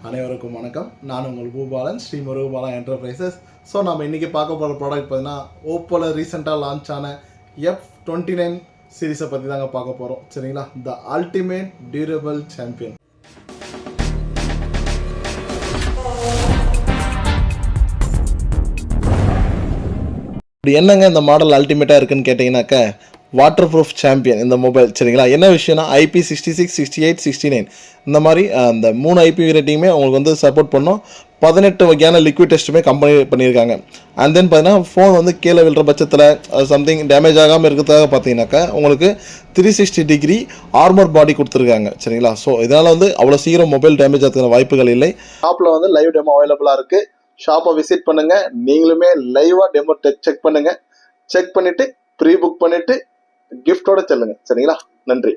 அனைவருக்கும் வணக்கம். நான் உங்கள் பூபாலன், ஸ்ரீ முருகபாலா என்டர்பிரைசஸ். ஸோ நம்ம இன்றைக்கி பார்க்க போகிற ப்ராடக்ட் பார்த்தீங்கன்னா ஓப்போவில் ரீசெண்டாக லான்ச் ஆன F29 சீரீஸை பற்றி தாங்க பார்க்க போகிறோம். சரிங்களா, த அல்டிமேட் டியூரபிள் சாம்பியன். இப்படி என்னங்க இந்த மாடல் அல்டிமேட்டாக இருக்குன்னு கேட்டிங்கனாக்க, வாட்டர் ப்ரூஃப் சாம்பியன் இந்த மொபைல். சரிங்களா, என்ன விஷயம்னா IP66, 68, 69 இந்த மாதிரி அந்த 3 IP ரேட்டிங்குமே உங்களுக்கு வந்து சப்போர்ட் பண்ணோம். 18 வகையான லிக்விட் டெஸ்ட்டுமே கம்பெனி பண்ணியிருக்காங்க. அண்ட் தென் பார்த்தீங்கன்னா ஃபோன் வந்து கீழே விழுற பட்சத்தில் சம்திங் டேமேஜ் ஆகாமல் இருக்கிறதுக்காக பார்த்தீங்கன்னாக்கா உங்களுக்கு 360 டிகிரி ஆர்மர் பாடி கொடுத்துருக்காங்க. சரிங்களா, ஸோ இதனால் வந்து அவ்வளோ சீக்கிரம் மொபைல் டேமேஜ் ஆகிறதுக்கான வாய்ப்புகள் இல்லை. ஷாப்பில் வந்து லைவ் டெமோ அவைலபிளாக இருக்குது. ஷாப்பை விசிட் பண்ணுங்கள், நீங்களுமே லைவாக டெமோ செக் பண்ணுங்கள். செக் பண்ணிவிட்டு ப்ரீ புக் பண்ணிவிட்டு கிஃப்டோட செல்லுங்க. சரிங்களா, நன்றி.